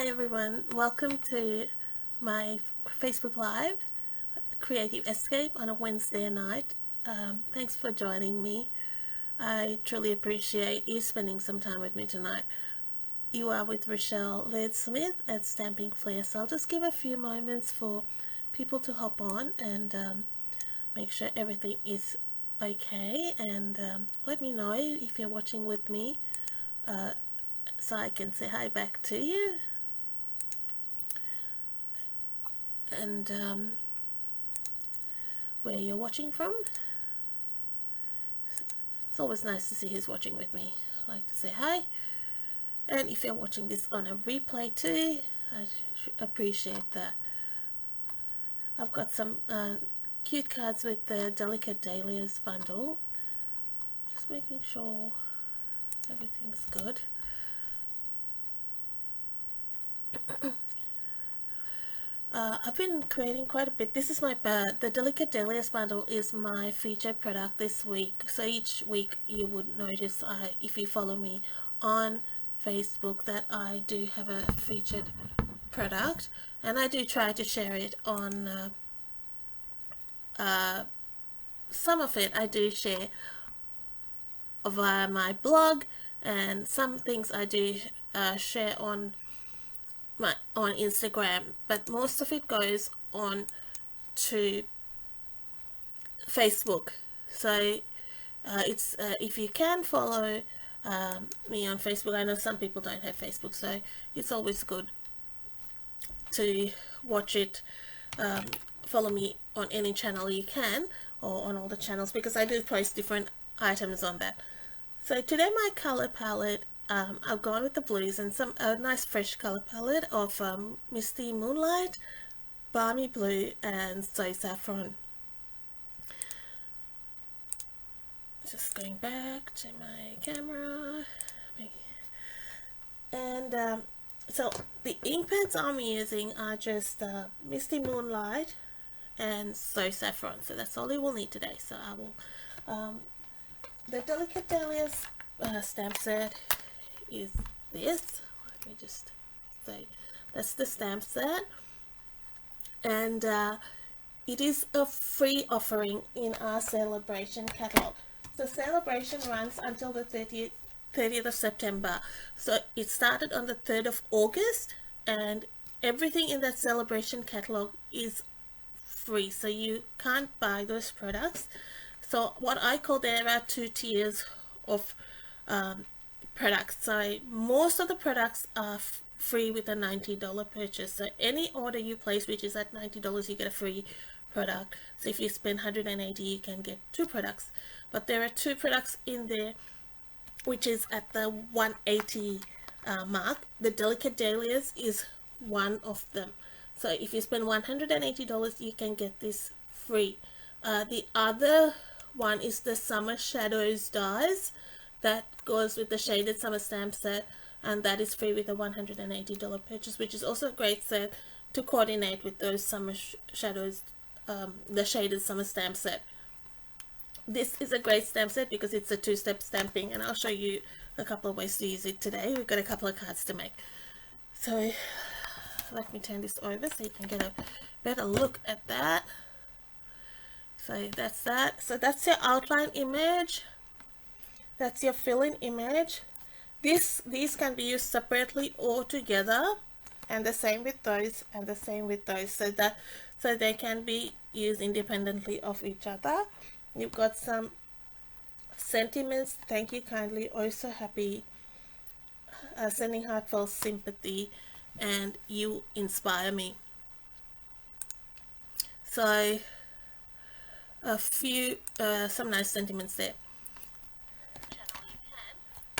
Hi everyone, welcome to my Facebook Live Creative Escape on a Wednesday night. Thanks for joining me. I truly appreciate you spending some time with me tonight. You are with Rochelle Laird-Smith at Stamping Flair, so I'll just give a few moments for people to hop on and make sure everything is okay, and let me know if you're watching with me so I can say hi back to you. And where you're watching from. It's always nice to see who's watching with me. I like to say hi. And if you're watching this on a replay too, I appreciate that. I've got some cute cards with the Delicate Dahlias bundle. Just making sure everything's good. I've been creating quite a bit. This is my the Delicate Dahlias bundle is my featured product this week. So each week you would notice, if you follow me on Facebook, that I do have a featured product, and I do try to share it on some of it I do share via my blog, and some things I do share on Instagram, but most of it goes on to Facebook. So it's if you can follow me on Facebook. I know some people don't have Facebook, so it's always good to watch it. Follow me on any channel you can, or on all the channels, because I do post different items on that. So today my color palette, I've gone with the blues and a nice fresh color palette of Misty Moonlight, Balmy Blue, and Soy Saffron. Just going back to my camera. And so the ink pads I'm using are just Misty Moonlight and Soy Saffron. So that's all you will need today. So I will, the Delicate Dahlias stamp set is this. Let me just say, that's the stamp set, and it is a free offering in our Sale-A-Bration catalog. So Sale-A-Bration runs until the 30th of September. So it started on the 3rd of August, and everything in that Sale-A-Bration catalog is free, so you can't buy those products. So what I call, there are two tiers of products. So most of the products are free with a $90 purchase. So any order you place which is at $90, you get a free product. So if you spend $180, you can get two products. But there are two products in there which is at the $180 mark. The Delicate Dahlias is one of them. So if you spend $180, you can get this free. The other one is the Summer Shadows dies that goes with the shaded summer stamp set, and that is free with a $180 purchase, which is also a great set to coordinate with those summer shadows, the shaded summer stamp set. This is a great stamp set because it's a two-step stamping, and I'll show you a couple of ways to use it today. We've got a couple of cards to make. So let me turn this over so you can get a better look at that. So that's that. So that's your outline image. That's your fill-in image. These can be used separately or together, and the same with those, and the same with those, so they can be used independently of each other. You've got some sentiments: thank you kindly, oh so happy, sending heartfelt sympathy, and you inspire me. So a few some nice sentiments there.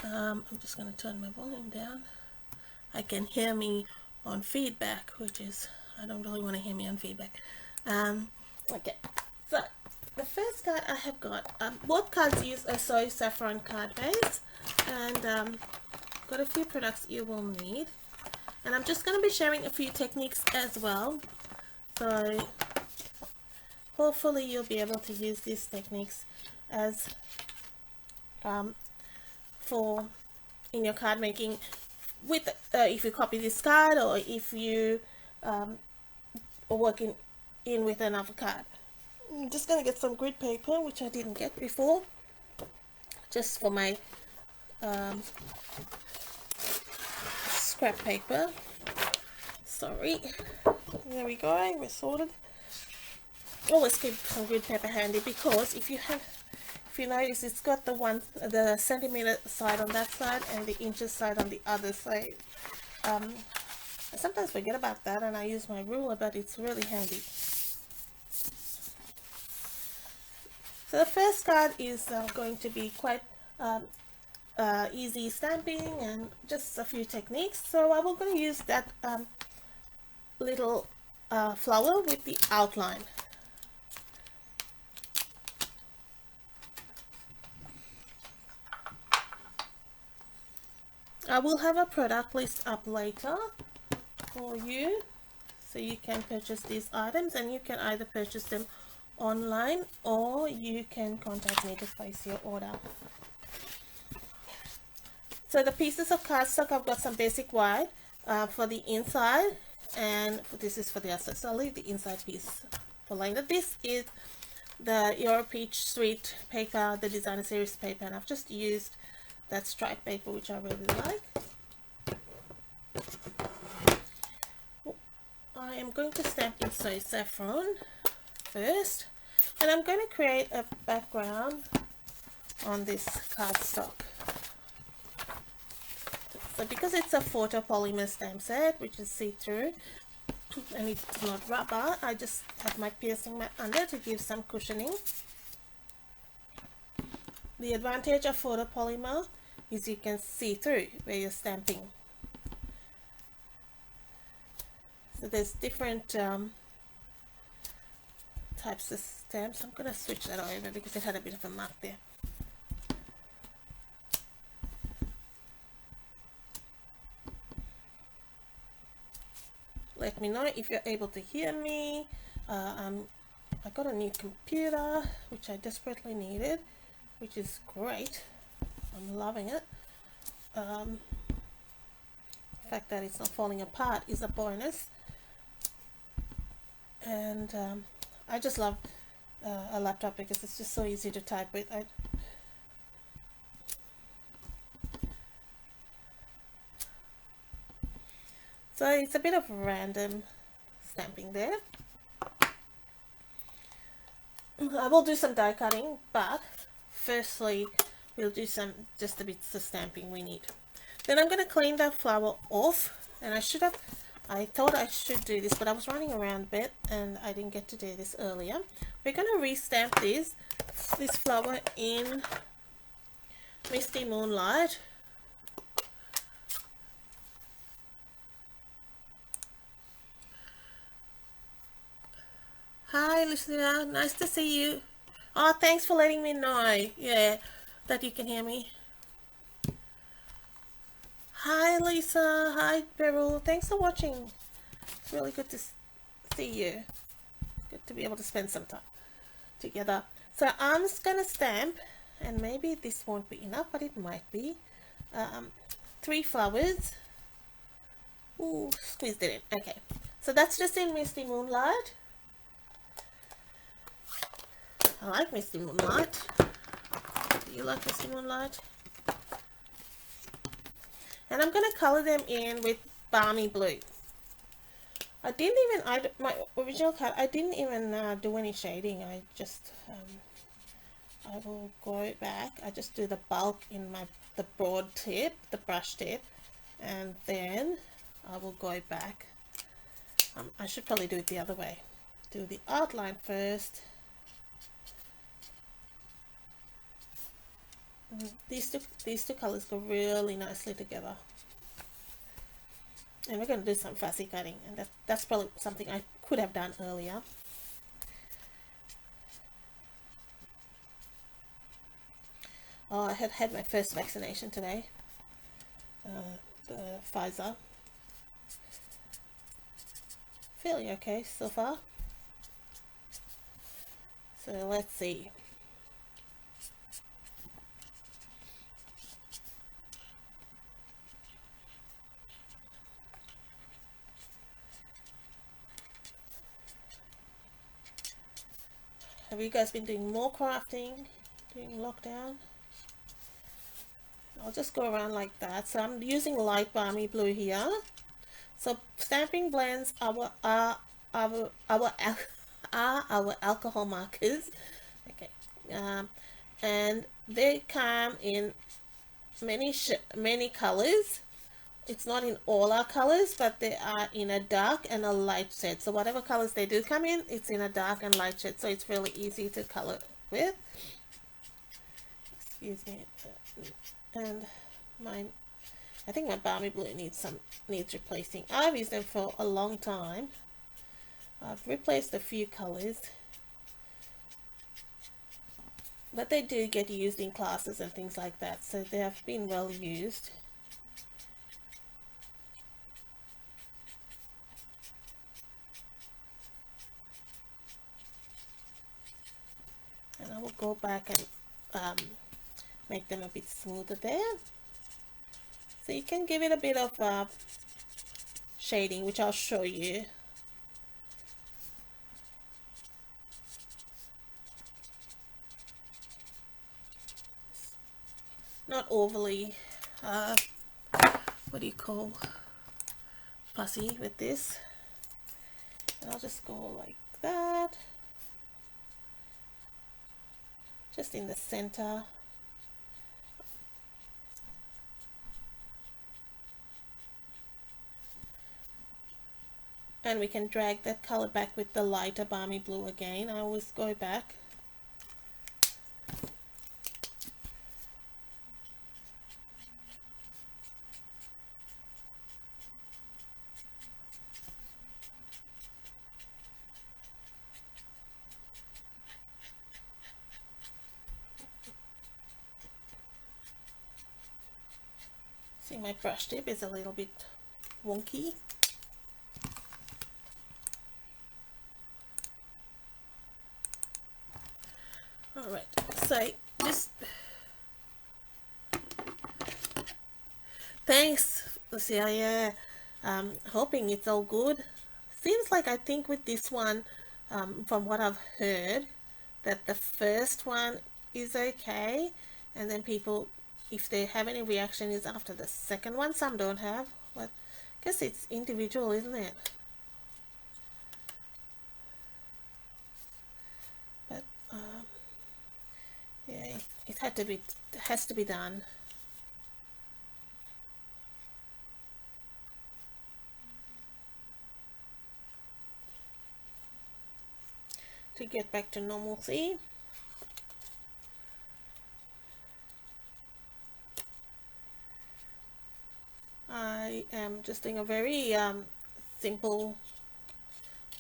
I'm just going to turn my volume down. I can hear me on feedback, which is, I don't really want to hear me on feedback. Okay, so the first card I have got, both cards use a Soy Saffron card base, and got a few products you will need, and I'm just going to be sharing a few techniques as well, so hopefully you'll be able to use these techniques as in your card making with if you copy this card, or if you are working in with another card. I'm just gonna get some grid paper, which I didn't get before, just for my scrap paper. Sorry. There we go, we're sorted. Always keep some grid paper handy, because if you notice, it's got the centimeter side on that side and the inches side on the other side. I sometimes forget about that and I use my ruler, but it's really handy. So the first card is going to be quite easy stamping and just a few techniques. So I'm going to use that little flower with the outline. I will have a product list up later for you, so you can purchase these items, and you can either purchase them online or you can contact me to place your order. So the pieces of cardstock, I've got some basic white for the inside, and this is for the outside, so I'll leave the inside piece for later. This is the Your Peach Sweet paper, the designer series paper, and I've just used that striped paper, which I really like. I am going to stamp in soy saffron first, and I'm going to create a background on this cardstock. So because it's a photopolymer stamp set, which is see-through and it's not rubber, I just have my piercing mat under to give some cushioning. The advantage of photopolymer is you can see through where you're stamping. So there's different types of stamps. I'm going to switch that over because it had a bit of a mark there. Let me know if you're able to hear me. I got a new computer, which I desperately needed, which is great. I'm loving it. The fact that it's not falling apart is a bonus. And I just love a laptop because it's just so easy to type with. So it's a bit of random stamping there. I will do some die cutting, but firstly we'll do just a bit of stamping we need. Then I'm going to clean the flower off, and I thought I should do this, but I was running around a bit and I didn't get to do this earlier. We're going to re-stamp this flower in Misty Moonlight. Hi Lucia, nice to see you. Oh, thanks for letting me know, yeah, that you can hear me. Hi Lisa, hi Beryl, thanks for watching. It's really good to see you. Good to be able to spend some time together. So I'm just gonna stamp, and maybe this won't be enough, but it might be. 3 flowers. Ooh, squeezed it in. Okay, so that's just in Misty Moonlight. I like Misty Moonlight. Do you like Misty Moonlight? And I'm going to color them in with Balmy Blue. My original card, I didn't even do any shading. I just, I will go back. I just do the bulk in the broad tip, the brush tip, and then I will go back. I should probably do it the other way. Do the outline first. These two colors go really nicely together, and we're going to do some fussy cutting, and that's probably something I could have done earlier. Oh, I had my first vaccination today, the Pfizer. Feeling okay so far. So let's see. Have you guys been doing more crafting during lockdown? I'll just go around like that. So I'm using light balmy blue here. So stamping blends are our are our alcohol markers. Okay, and they come in many colors. It's not in all our colors, but they are in a dark and a light shade. So whatever colors they do come in, it's in a dark and light shade. So it's really easy to color with. Excuse me. And mine, I think my balmy blue needs replacing. I've used them for a long time. I've replaced a few colors, but they do get used in classes and things like that, so they have been well used. And I will go back and make them a bit smoother there. So you can give it a bit of shading, which I'll show you. Not overly, what do you call, fussy with this. And I'll just go like that. Just in the center. And we can drag that color back with the lighter balmy blue again. I always go back. See, my brush tip is a little bit wonky. Alright, so this, thanks Lucia, yeah, hoping it's all good. Seems like, I think with this one, from what I've heard, that the first one is okay, and then people, if they have any reaction, is after the second one. Some don't have, but I guess it's individual, isn't it? But yeah, it has to be done. To get back to normalcy. I am just doing a very simple,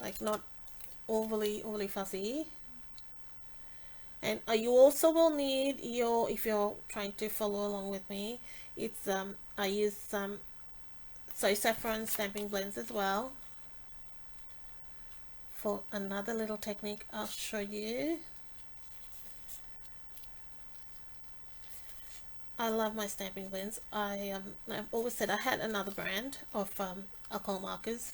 like not overly fussy. And you also will need your, if you're trying to follow along with me, it's I use some soy saffron stamping blends as well for another little technique I'll show you. I love my stamping blends. I've always said I had another brand of alcohol markers.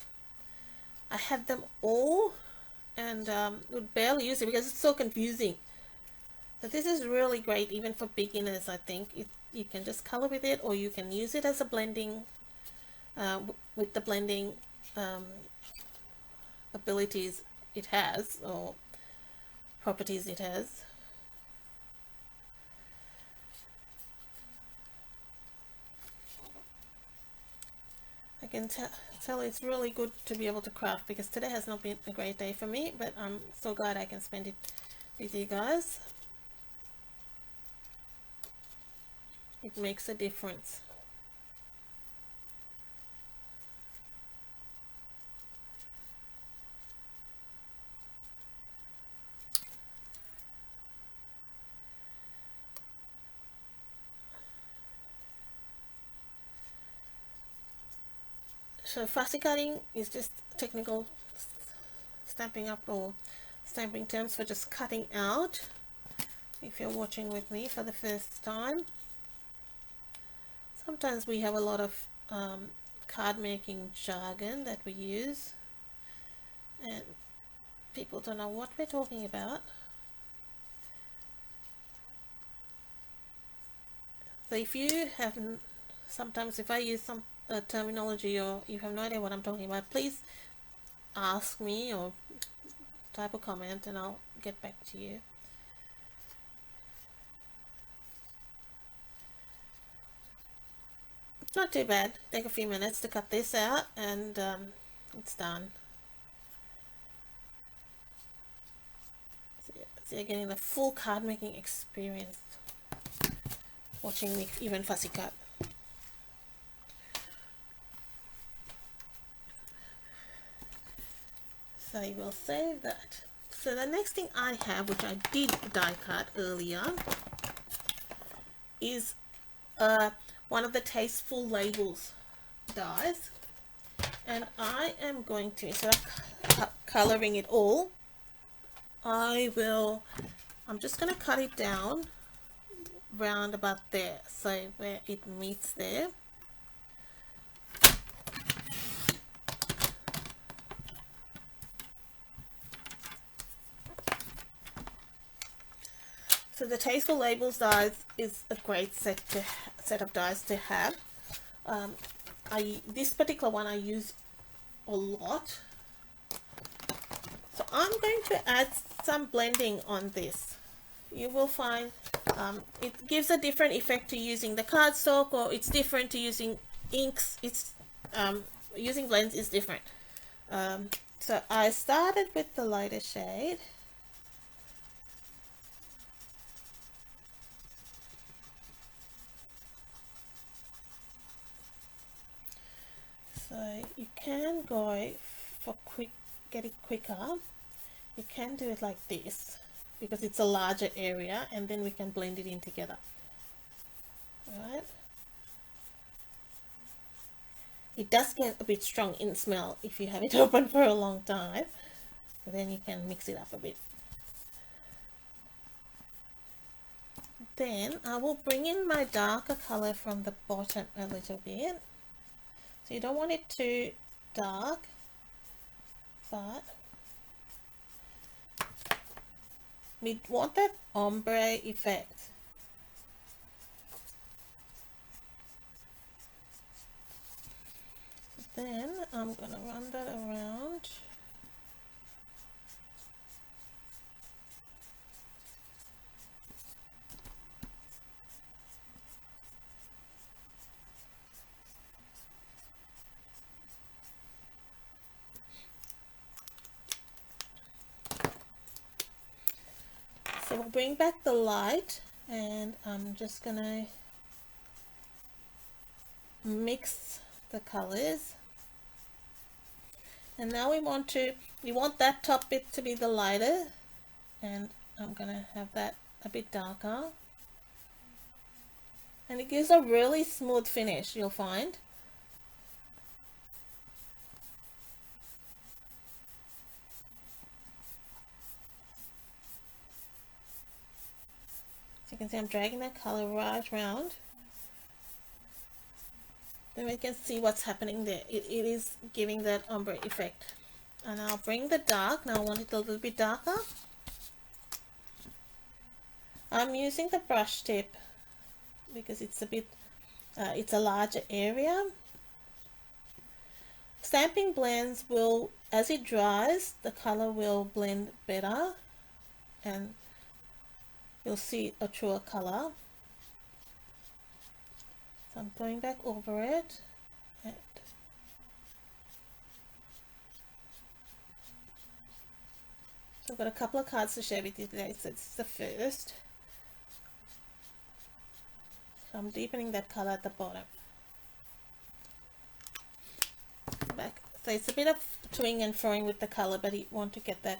I had them all and would barely use it because it's so confusing. But this is really great even for beginners. I think you can just color with it, or you can use it as a blending with the blending abilities it has, or properties it has. I can tell it's really good to be able to craft, because today has not been a great day for me, but I'm so glad I can spend it with you guys. It makes a difference. So fussy cutting is just technical stamping up, or stamping terms for just cutting out, if you're watching with me for the first time. Sometimes we have a lot of card making jargon that we use and people don't know what we're talking about. So if you haven't, sometimes if I use some terminology or you have no idea what I'm talking about, please ask me or type a comment and I'll get back to you. It's not too bad. Take a few minutes to cut this out and it's done. So you're getting the full card making experience watching me even fussy cut. So you will save that. So the next thing I have, which I did die cut earlier, is one of the Tasteful Labels dies, and I am going to, instead of coloring it all, I'm just going to cut it down round about there, so where it meets there. So the Tasteful Labels dies is a great set of dies to have. This particular one I use a lot. So I'm going to add some blending on this. You will find it gives a different effect to using the cardstock, or it's different to using inks. It's using blends is different. So I started with the lighter shade. So you can go for get it quicker. You can do it like this because it's a larger area, and then we can blend it in together. Alright. It does get a bit strong in smell if you have it open for a long time, but then you can mix it up a bit. Then I will bring in my darker color from the bottom a little bit. So you don't want it too dark, but we want that ombre effect. Then I'm gonna run that around. So we'll bring back the light, and I'm just gonna mix the colors. And now we want that top bit to be the lighter, and I'm gonna have that a bit darker, and it gives a really smooth finish, you'll find. So you can see I'm dragging that color right around. Then we can see what's happening there. It is giving that ombre effect. And I'll bring the dark. Now I want it a little bit darker. I'm using the brush tip because it's it's a larger area. Stamping blends will, as it dries, the color will blend better and you'll see a truer color. So I'm going back over it. And so I've got a couple of cards to share with you today. So it's the first. So I'm deepening that color at the bottom. Back. So it's a bit of toing and froing with the color, but you want to get that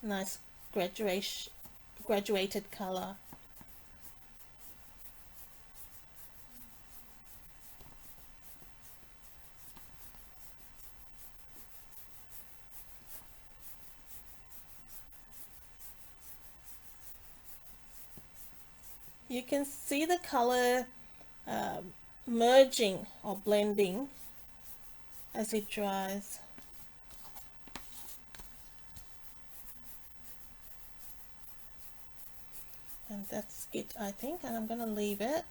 nice graduated color. You can see the color merging or blending as it dries. And that's it, I think, and I'm going to leave it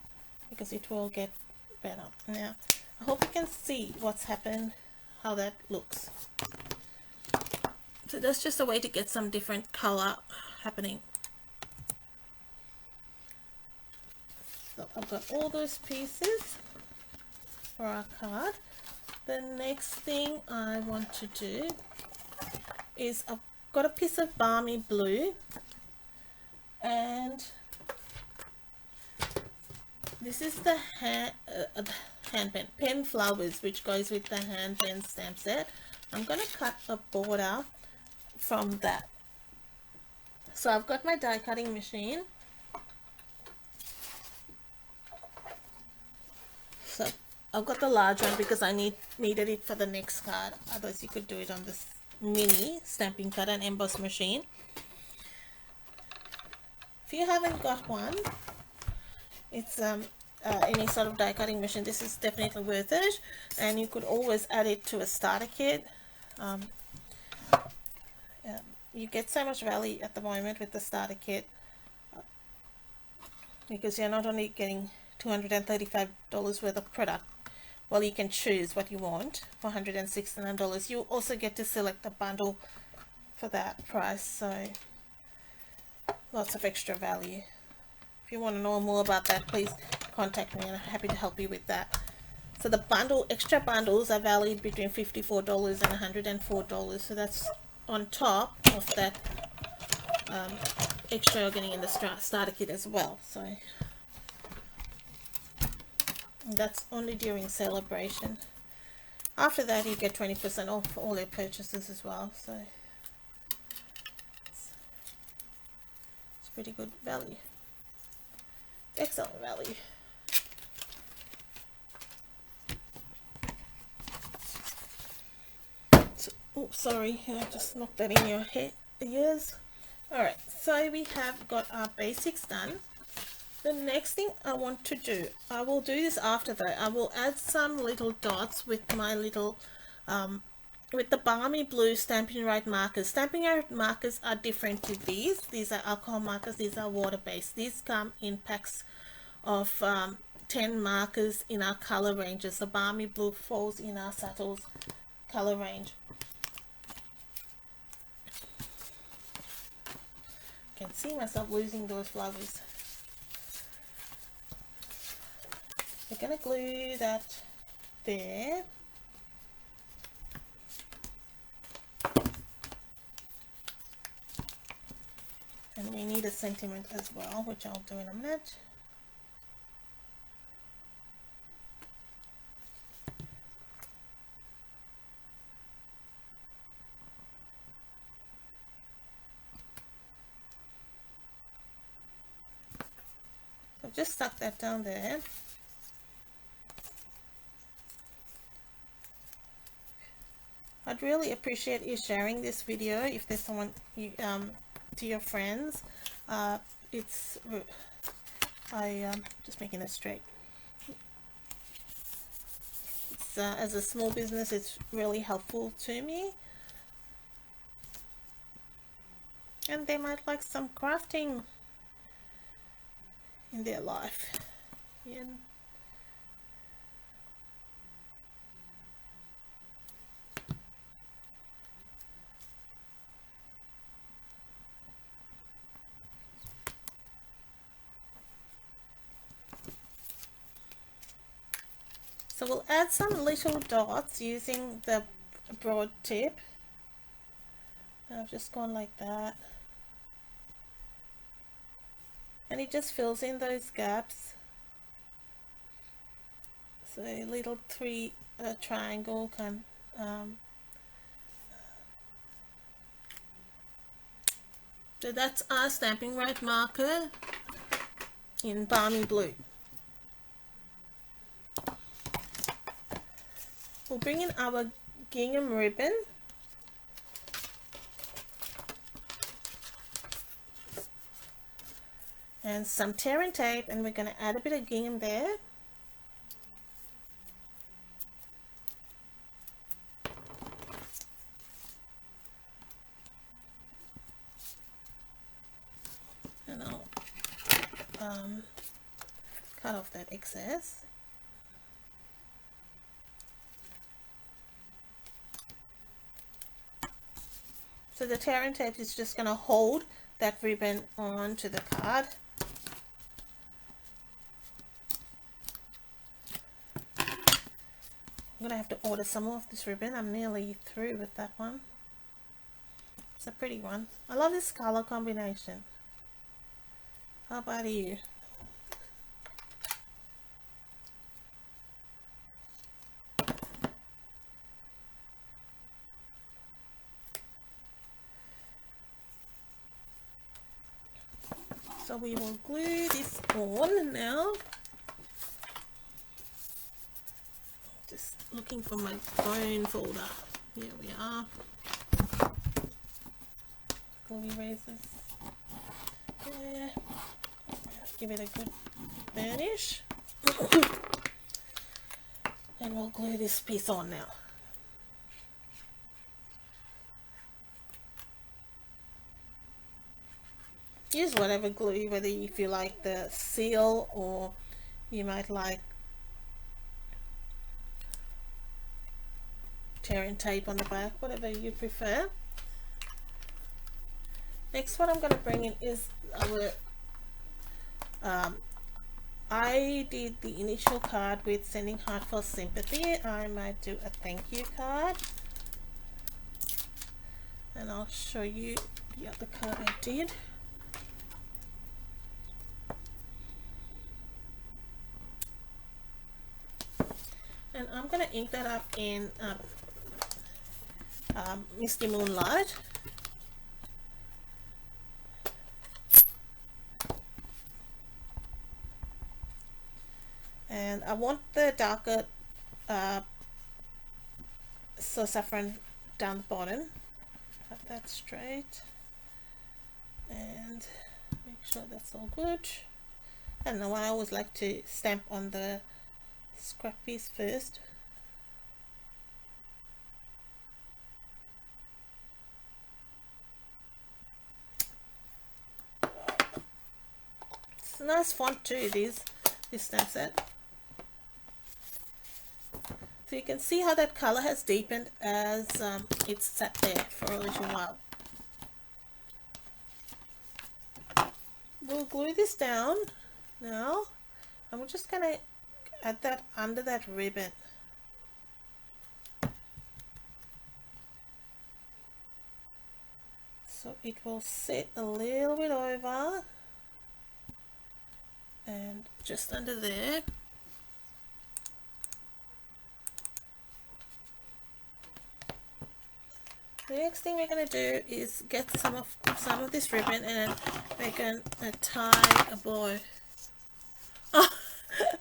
because it will get better. Now I hope you can see what's happened, how that looks. So that's just a way to get some different color happening. So I've got all those pieces for our card. The next thing I want to do is I've got a piece of balmy blue, and this is the hand pen flowers, which goes with the hand pen stamp set. I'm going to cut a border from that. So I've got my die cutting machine. So I've got the large one because I needed it for the next card. Otherwise you could do it on this mini stamping cutter and emboss machine. If you haven't got one, it's any sort of die cutting machine, this is definitely worth it, and you could always add it to a starter kit. You get so much value at the moment with the starter kit, because you're not only getting $235 worth of product, well, you can choose what you want for $169. You also get to select a bundle for that price, so lots of extra value. If you want to know more about that, please contact me and I'm happy to help you with that. So the extra bundles are valued between $54 and $104, so that's on top of that extra you're getting in the starter kit as well. So that's only during Sale-A-Bration. After that you get 20% off for all your purchases as well, so it's pretty good value. Excellent value. So, oh, sorry, I just knocked that in your ears. Alright, so we have got our basics done. The next thing I want to do, I will do this after that. I will add some little dots with my little with the balmy blue Stampin' Right markers. Stampin' Right markers are different to these. These are alcohol markers, these are water-based. These come in packs of 10 markers in our color ranges. The balmy blue falls in our subtles color range. I can see myself losing those flowers. We're going to glue that there. And we need a sentiment as well, which I'll do in a minute. So just stuck that down there. I'd really appreciate you sharing this video if there's someone you to your friends. Just making it straight. It's, as a small business, it's really helpful to me, and they might like some crafting in their life. Yeah. So we'll add some little dots using the broad tip. I've just gone like that. And it just fills in those gaps. So a little triangle can so that's our Stampin' Right marker in balmy blue. We'll bring in our gingham ribbon. And some tear and tape, and we're going to add a bit of gingham there. And I'll cut off that excess. So the tear and tape is just going to hold that ribbon onto the card. I'm going to have to order some more of this ribbon. I'm nearly through with that one. It's a pretty one. I love this color combination. How about you? So we will glue this on now. Just looking for my phone folder. Here we are. Glue erasers. Yeah. Give it a good burnish. And we'll glue this piece on now. Use whatever glue, whether if you like the seal or you might like tearing tape on the back, whatever you prefer. Next, what I'm going to bring in is our I did the initial card with sending heartfelt sympathy. I might do a thank you card, and I'll show you the other card I did. And I'm going to ink that up in Misty Moonlight. And I want the darker so saffron down the bottom. Cut that straight and make sure that's all good. I don't know, I always like to stamp on the scrap piece first. It's a nice font too, this stamp set. So you can see how that color has deepened as it's sat there for a little while. We'll glue this down now, and we're just going to add that under that ribbon. So it will sit a little bit over and just under there. The next thing we're going to do is get some of this ribbon, and we're going to tie a bow. Oh,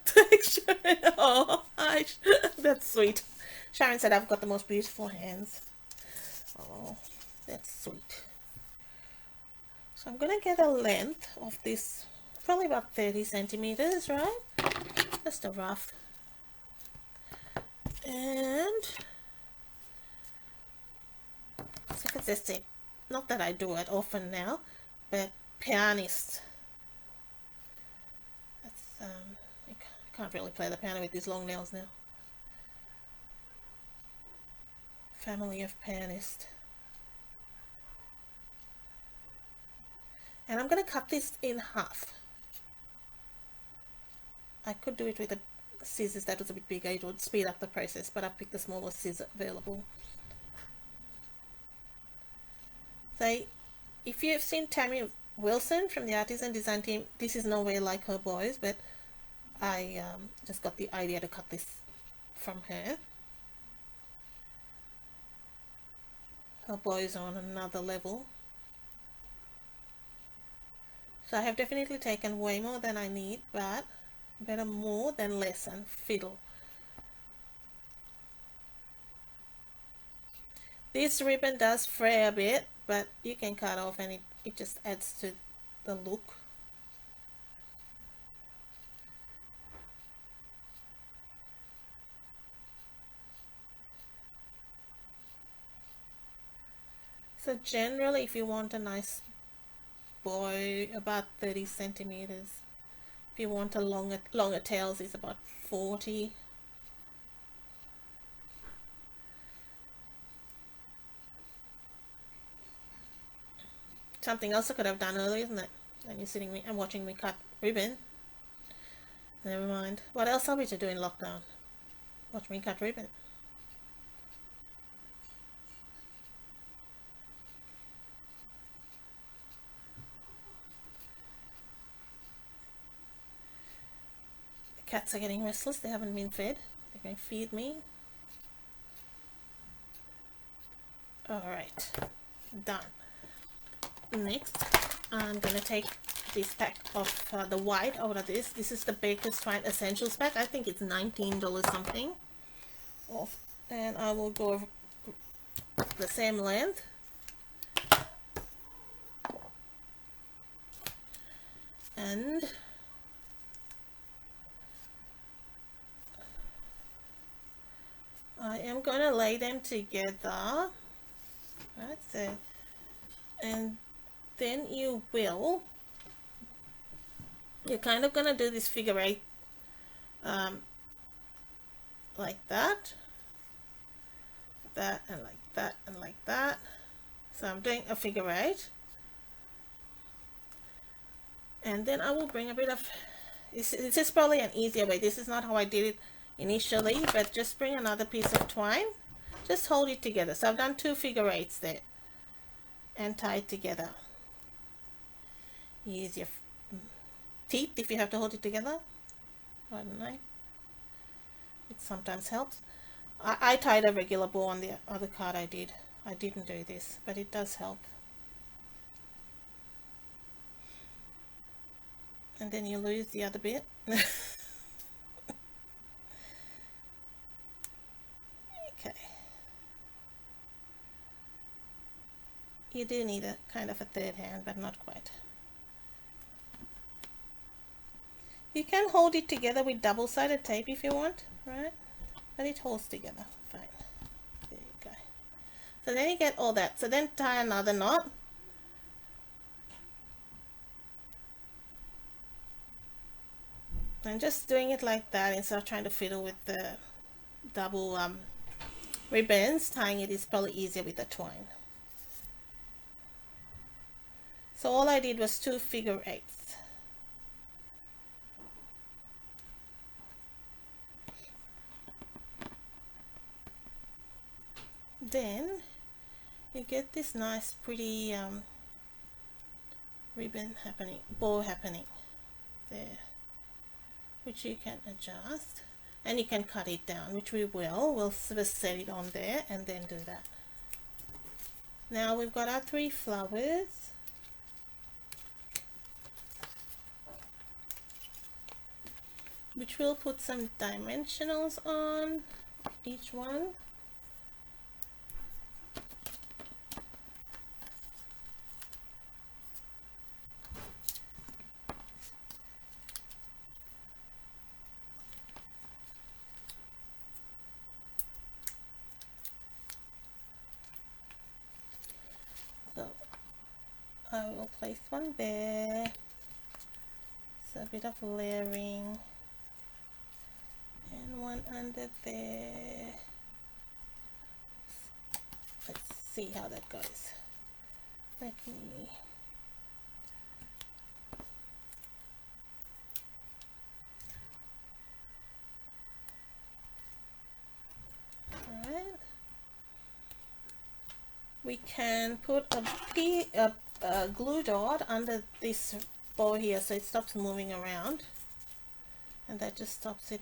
thanks, Sharon. Oh, that's sweet. Sharon said I've got the most beautiful hands. Oh, that's sweet. So I'm going to get a length of this, probably about 30 centimeters, right? Just a rough. And so consistent. Not that I do it often now, but pianist. That's I can't really play the piano with these long nails now. Family of pianist. And I'm going to cut this in half. I could do it with a scissors that was a bit bigger, it would speed up the process, but I picked the smallest scissor available. So if you've seen Tammy Wilson from the Artisan Design Team, this is nowhere like her bows, but I just got the idea to cut this from her. Her bows are on another level. So I have definitely taken way more than I need, but better more than less and fiddle. This ribbon does fray a bit, but you can cut off and it just adds to the look. So generally, if you want a nice bow, about 30 centimeters If you want a longer tails, it's about 40. Something else I could have done earlier, isn't it? And you're sitting and watching me cut ribbon. Never mind. What else are we to do in lockdown? Watch me cut ribbon. The cats are getting restless. They haven't been fed. They're going to feed me. Alright. Done. Next, I'm going to take this pack of the white out of this. This is the Baker's Twine Essentials pack. I think it's $19 something off, and I will go the same length. And I am going to lay them together. That's it. And then you're kind of going to do this figure eight like that, and like that, and like that. So I'm doing a figure eight, and then I will bring a bit of, this is probably an easier way. This is not how I did it initially, but just bring another piece of twine, just hold it together. So I've done 2 figure eights there and tie it together. Use your teeth if you have to hold it together. I don't know, it sometimes helps. I tied a regular bow on the other card. I didn't do this, but it does help. And then you lose the other bit. Okay, you do need a kind of a third hand, but not quite. You can hold it together with double-sided tape if you want, right? But it holds together fine. There you go. So then you get all that. So then tie another knot. And just doing it like that instead of trying to fiddle with the double ribbons. Tying it is probably easier with the twine. So all I did was 2 figure eights. Then you get this nice pretty ribbon happening, bow happening there, which you can adjust, and you can cut it down, which we will. We'll just set it on there and then do that. Now we've got our 3 flowers. Which we'll put some dimensionals on each one. So I will place one there. So a bit of layering. And one under there. Let's see how that goes. Let me we can put a glue dot under this bow here so it stops moving around, and that just stops it.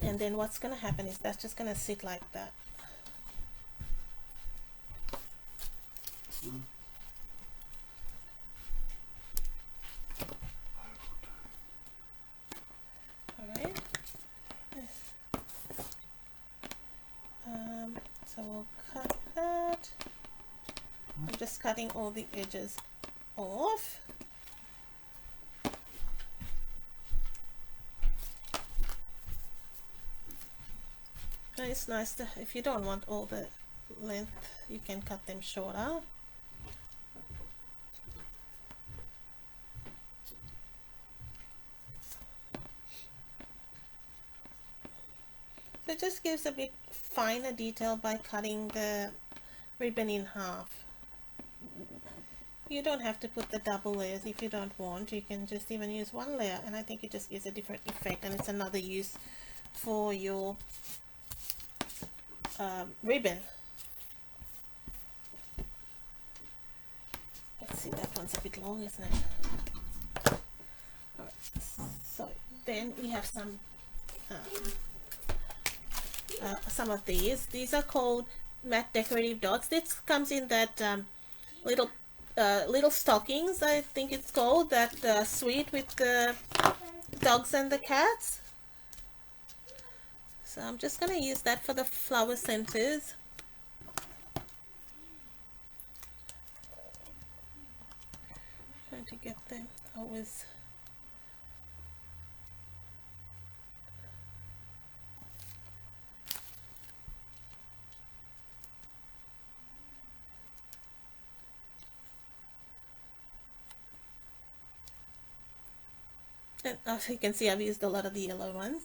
And then what's going to happen is that's just going to sit like that. Alright. So we'll cut that. I'm just cutting all the edges off. It's nice to, if you don't want all the length, you can cut them shorter. So it just gives a bit finer detail by cutting the ribbon in half. You don't have to put the double layers if you don't want. You can just even use one layer, and I think it just gives a different effect, and it's another use for your ribbon. Let's see, that one's a bit long, isn't it? Alright, so then we have some of these. These are called matte decorative dots. This comes in that little stockings, I think it's called, that sweet with the dogs and the cats. So I'm just going to use that for the flower centers. Trying to get them always. And as you can see, I've used a lot of the yellow ones.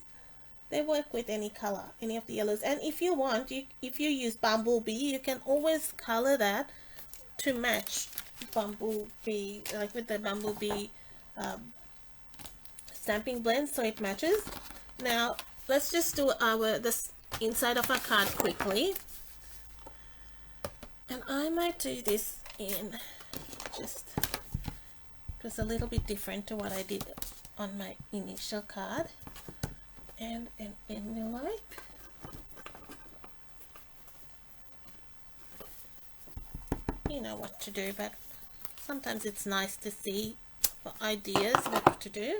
They work with any color, any of the yellows. And if you want, if you use bumblebee, you can always color that to match bumblebee, like with the bumblebee stamping blend, so it matches. Now let's just do this inside of our card quickly. And I might do this in just, it was a little bit different to what I did on my initial card. And an envelope. You know what to do, but sometimes it's nice to see for ideas what to do.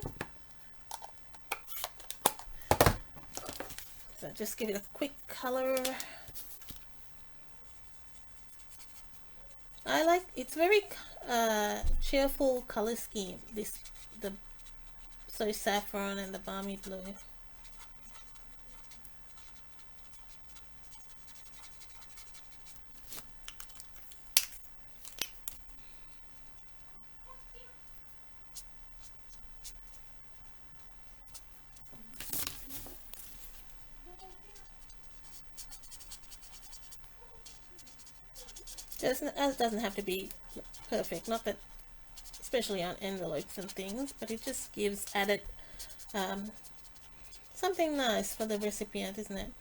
So just give it a quick color. I like, it's very cheerful color scheme, the so saffron and the balmy blue. Doesn't have to be perfect, not that, especially on envelopes and things, but it just gives added something nice for the recipient, isn't it?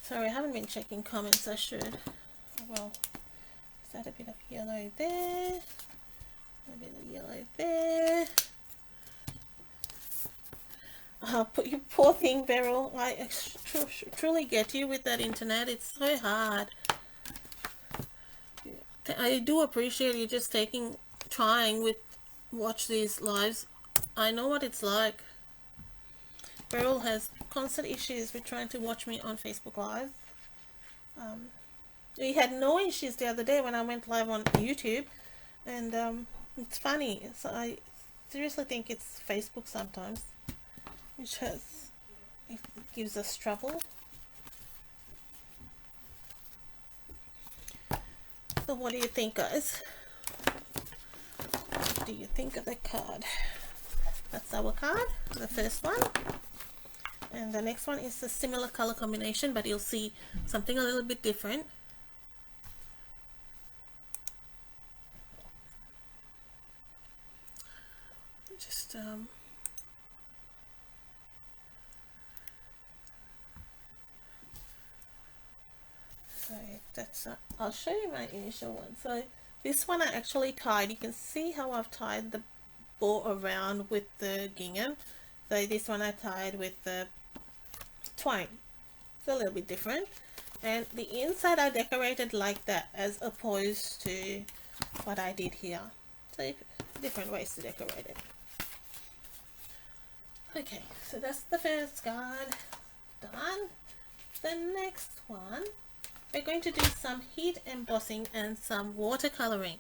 Sorry, I haven't been checking comments. I should. Well, is that a bit of yellow there? A bit of yellow there. Oh, you poor thing, Beryl. I truly get you with that internet. It's so hard. I do appreciate you just trying with watch these lives. I know what it's like. Beryl has constant issues with trying to watch me on Facebook Live. We had no issues the other day when I went live on YouTube, and it's funny. So I seriously think it's Facebook sometimes, which it gives us trouble. So what do you think, guys? What do you think of the card? That's our card, the first one. And the next one is a similar color combination, but you'll see something a little bit different. Just so that's I'll show you my initial one. So this one I actually tied. You can see how I've tied the bow around with the gingham. So this one I tied with the twine. It's a little bit different, and the inside I decorated like that as opposed to what I did here. So different ways to decorate it. Okay, so that's the first card done. The next one, we're going to do some heat embossing and some watercoloring.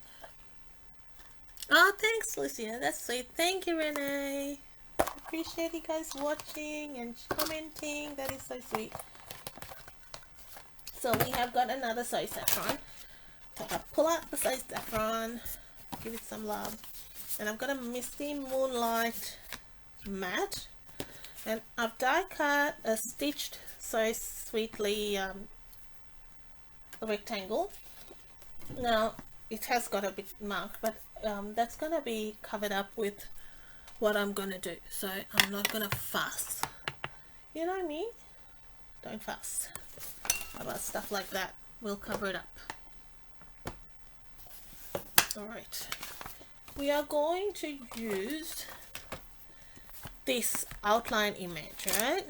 Oh, thanks, Lucia. That's sweet. Thank you, Renee. Appreciate you guys watching and commenting. That is so sweet. So we have got another soy saffron. So I pull out the soy saffron, give it some love, and I've got a Misty Moonlight matte, and I've die cut a stitched so sweetly rectangle. Now it has got a bit marked, but that's gonna be covered up with what I'm gonna do, so I'm not gonna fuss, you know what I mean? Don't fuss about stuff like that. We'll cover it up. Alright, we are going to use this outline image, right?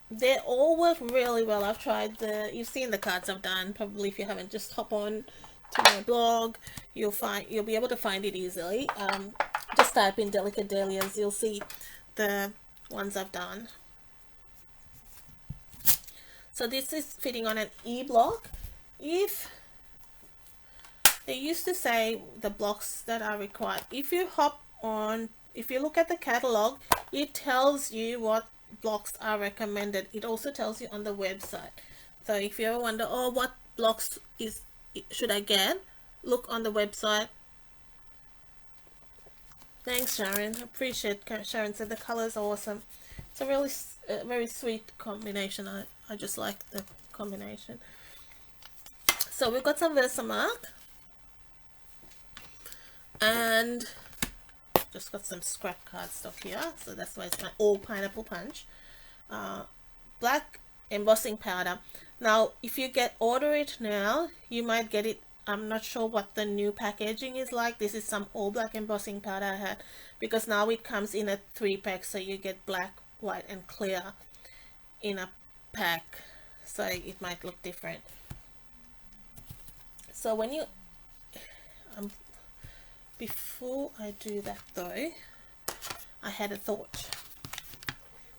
They all work really well. I've tried you've seen the cards I've done. Probably if you haven't, just hop on to my blog. You'll be able to find it easily. Just type in Delicate Dahlias. You'll see the ones I've done. So this is fitting on an E block. If they used to say the blocks that are required, if you look at the catalog, it tells you what blocks are recommended. It also tells you on the website. So if you ever wonder, oh, what blocks should I get, look on the website. Thanks, Sharon. I appreciate Sharon said the colors are awesome. It's a really very sweet combination. I just like the combination. So we've got some Versamark, and just got some scrap cardstock here, so that's why it's my all pineapple punch. Black embossing powder. Now if you order it now, you might get it, I'm not sure what the new packaging is like. This is some all black embossing powder I had, because now it comes in a 3-pack, so you get black, white and clear in a pack, so it might look different. So when you before I do that though, I had a thought.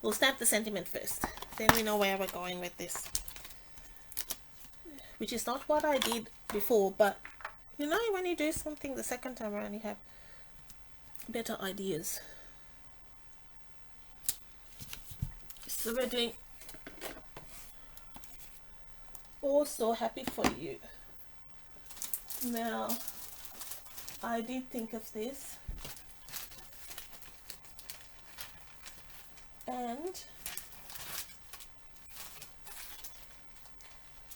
We'll stamp the sentiment first, then we know where we're going with this, which is not what I did before, but you know, when you do something the second time around, you have better ideas. So we're doing "Oh So Happy For You." Now I did think of this, and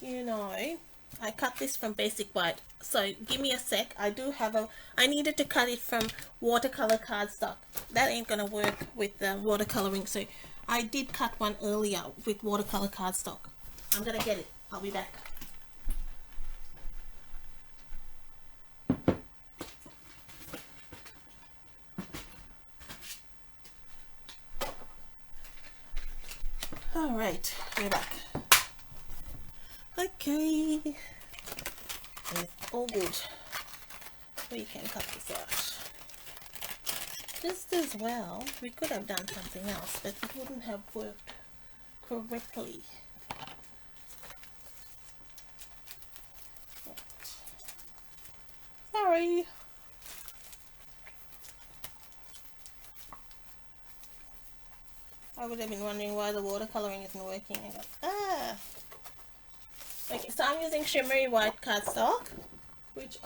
you know, I cut this from Basic White, so give me a sec. I needed to cut it from watercolor cardstock. That ain't gonna work with the watercoloring, so I did cut one earlier with watercolor cardstock. I'm gonna get it. I'll be back. Alright, we're back. Okay, it's all good. We can cut this out. Just as well, we could have done something else, but it wouldn't have worked correctly. Sorry. I would have been wondering why the watercoloring isn't working. I go, okay, so I'm using shimmery white cardstock, which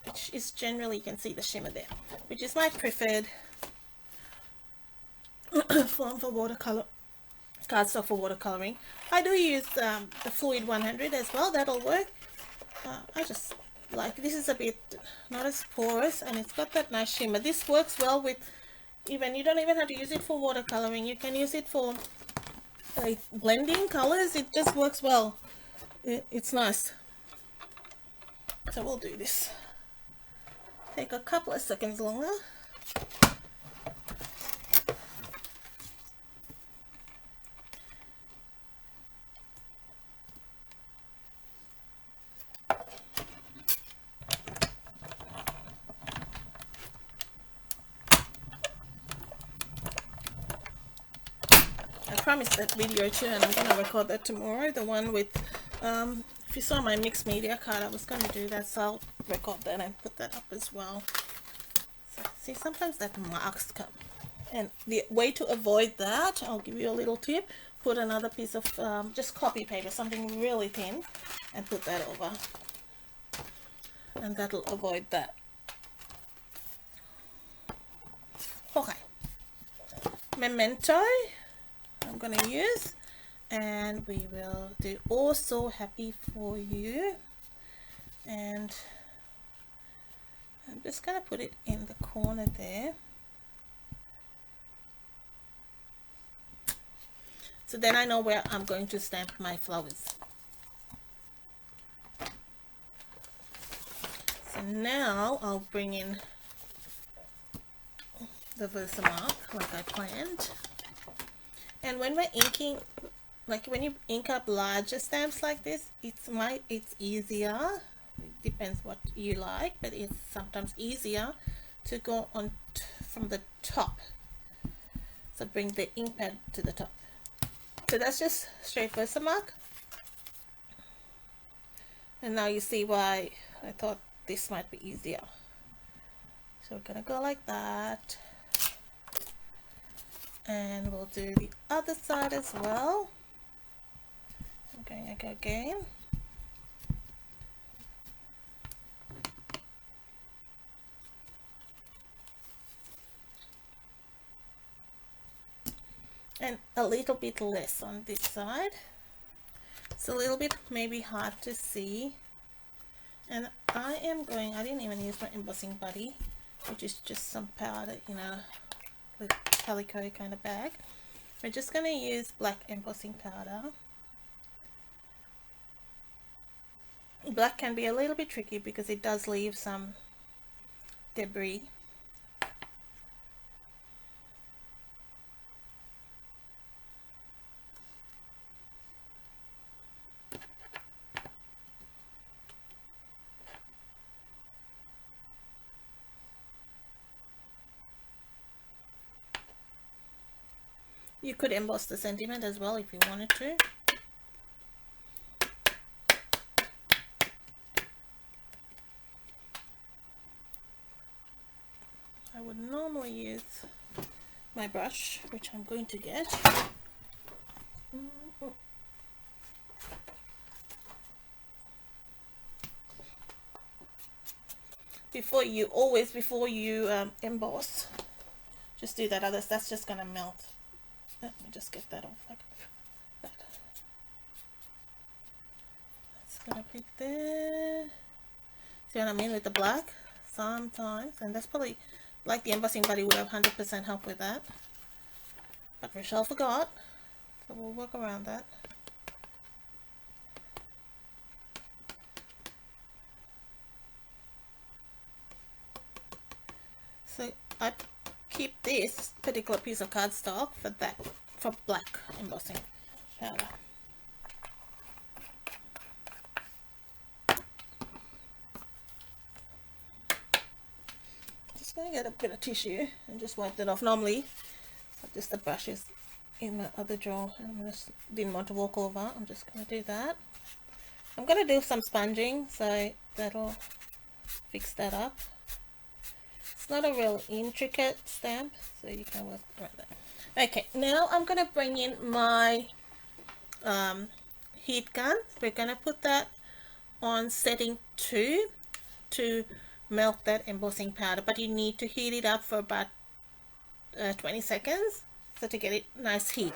which is generally, you can see the shimmer there, which is my preferred form for watercolor cardstock for watercoloring. I do use the Fluid 100 as well. That'll work. I just like, this is a bit not as porous, and it's got that nice shimmer. This works well with, even, you don't even have to use it for watercoloring. You can use it for like blending colors. It just works well. It's nice. So we'll do this. Take a couple of seconds longer. I promised that video too, and I'm gonna record that tomorrow, the one with If you saw my mixed media card, I was going to do that, so I'll record that and put that up as well. So, see, sometimes that marks come, and the way to avoid that, I'll give you a little tip. Put another piece of just copy paper, something really thin, and put that over, and that'll avoid that. Okay, memento I'm going to use, and we will do Also Happy For You, and I'm just going to put it in the corner there. So then I know where I'm going to stamp my flowers. So now I'll bring in the Versamark like I planned. And when we're inking, like when you ink up larger stamps like this, it's easier. It depends what you like, but it's sometimes easier to go on from the top. So bring the ink pad to the top. So that's just straight Versamark. And now you see why I thought this might be easier. So we're gonna go like that. And we'll do the other side as well. I'm going to go again. And a little bit less on this side. It's a little bit maybe hard to see. And I didn't even use my embossing buddy, which is just some powder in a calico kind of bag. We're just going to use black embossing powder. Black can be a little bit tricky because it does leave some debris. You could emboss the sentiment as well if you wanted to. I would normally use my brush, which I'm going to get. Before you emboss, just do that, otherwise that's just gonna melt. Let me just get that off like that. It's gonna be there. See what I mean with the black? Sometimes, and that's probably like the embossing buddy would have 100% help with that. But Rochelle forgot, so we'll work around that. So I keep this particular piece of cardstock for black embossing powder. Just going to get a bit of tissue and just wipe that off. Normally, just the brush is in my other drawer, and I just didn't want to walk over. I'm just going to do that. I'm going to do some sponging, so that'll fix that up. It's not a real intricate stamp, so you can work around that. Okay, now I'm going to bring in my heat gun. We're going to put that on setting 2 to melt that embossing powder, but you need to heat it up for about 20 seconds so to get it nice heat.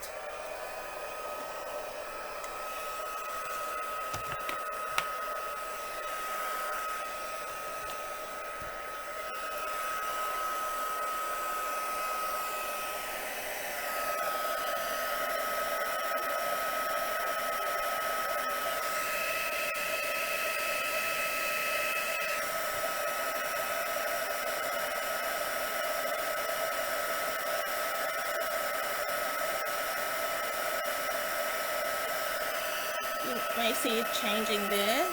You may see it changing there.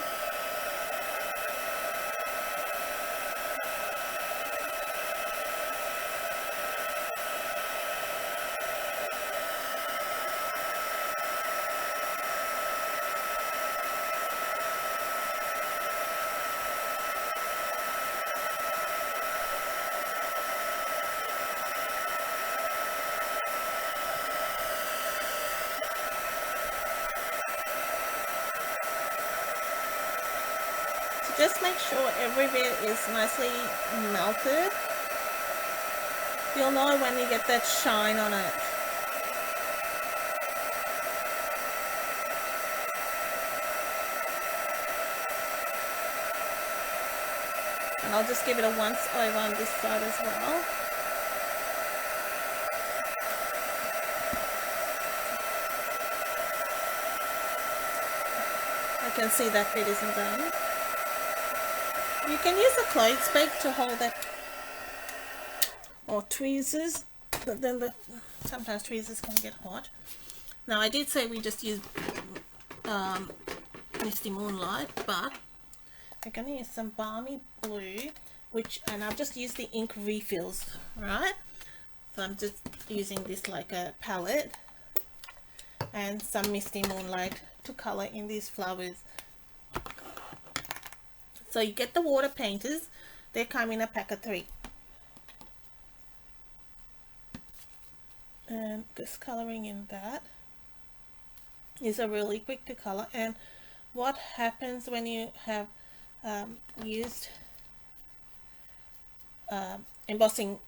Just make sure every bit is nicely melted. You'll know when you get that shine on it. And I'll just give it a once over on this side as well. I can see that bit isn't done. You can use a clothes peg to hold that, or tweezers, but then sometimes tweezers can get hot. Now I did say we just use Misty Moonlight, but we're going to use some Balmy Blue, and I've just used the ink refills, right? So I'm just using this like a palette, and some Misty Moonlight to color in these flowers. So you get the water painters, they come in a pack of 3. And just coloring in that is a really quick to color. And what happens when you have used embossing,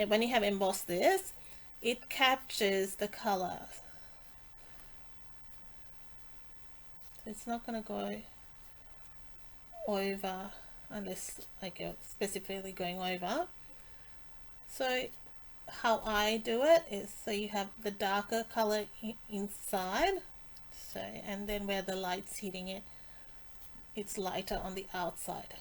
when you have embossed this, it captures the color. So it's not going to go over unless like you're specifically going over. So how I do it is, so you have the darker color inside, so, and then where the light's hitting it, it's lighter on the outside.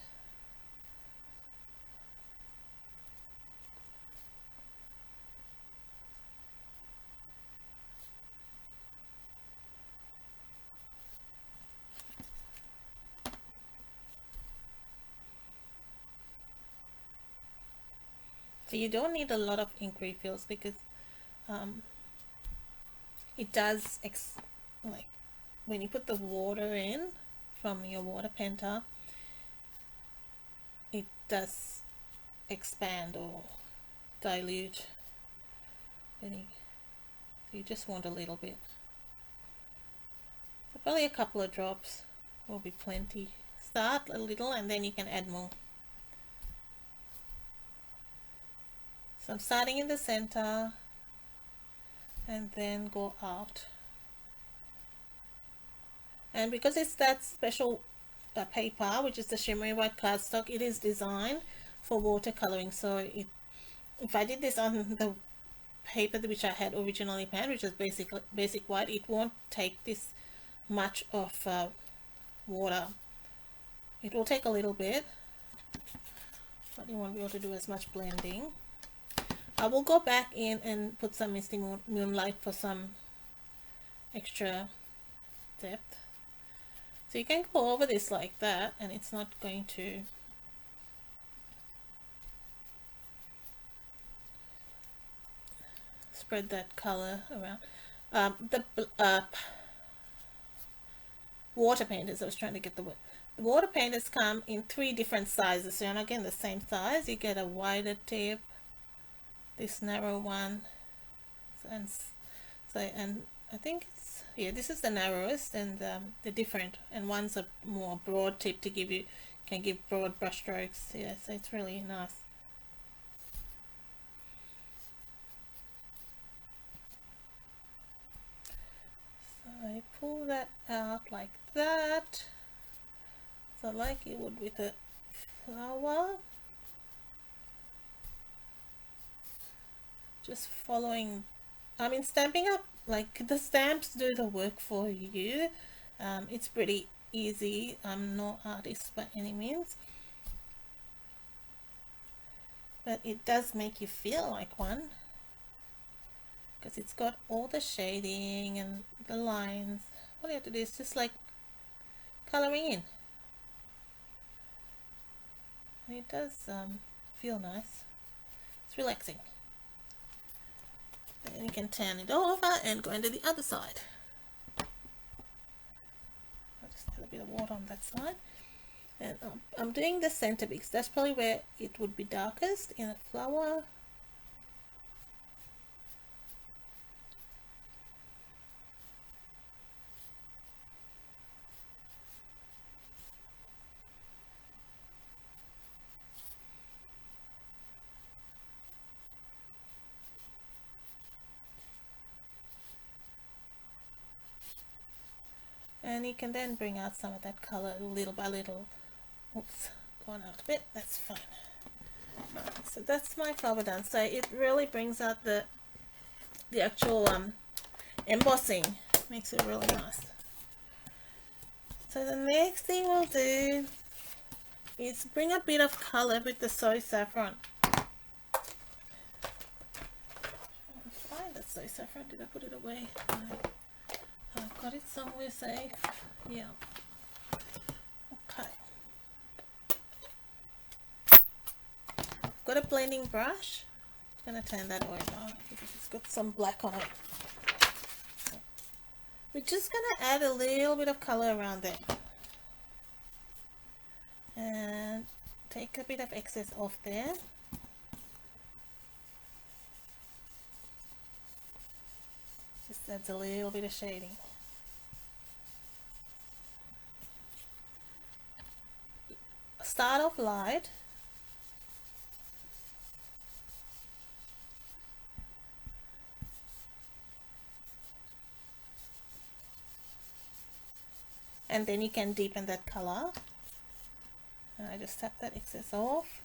So you don't need a lot of ink refills because it does like when you put the water in from your water painter, it does expand or dilute. So you just want a little bit. So probably a couple of drops will be plenty. Start a little and then you can add more. So I'm starting in the center and then go out. And because it's that special paper, which is the shimmery white cardstock, it is designed for watercoloring. So if I did this on the paper which I had originally planned, which is basic white, it won't take this much of water. It will take a little bit, but you won't be able to do as much blending. I will go back in and put some Misty Moonlight for some extra depth. So you can go over this like that and it's not going to spread that color around. The water painters, I was trying to get the word. The water painters come in 3 different sizes. So you're not getting the same size. You get a wider tip, this narrow one, and I think it's, yeah, this is the narrowest, and the different, and one's a more broad tip to can give broad brush strokes. Yeah, so it's really nice. So I pull that out like that, so like you would with a flower. Just following, I mean, stamping up, like the stamps do the work for you. It's pretty easy. I'm no artist by any means, but it does make you feel like one because it's got all the shading and the lines. All you have to do is just like coloring in, and it does feel nice. It's relaxing. And you can turn it over and go into the other side. I'll just add a bit of water on that side. And I'm doing the center because that's probably where it would be darkest in a flower. and you can then bring out some of that color little by little. Oops, gone out a bit, that's fine. So that's my flower done. So it really brings out the actual embossing, makes it really nice. So the next thing we'll do is bring a bit of color with the soy saffron. Find that soy saffron. Did I put it away? No. I've got it somewhere safe. Yeah. Okay. Got a blending brush. I'm gonna turn that over because it's got some black on it. We're just gonna add a little bit of color around it and take a bit of excess off there. Just adds a little bit of shading. Start off light. And then you can deepen that color. And I just tap that excess off.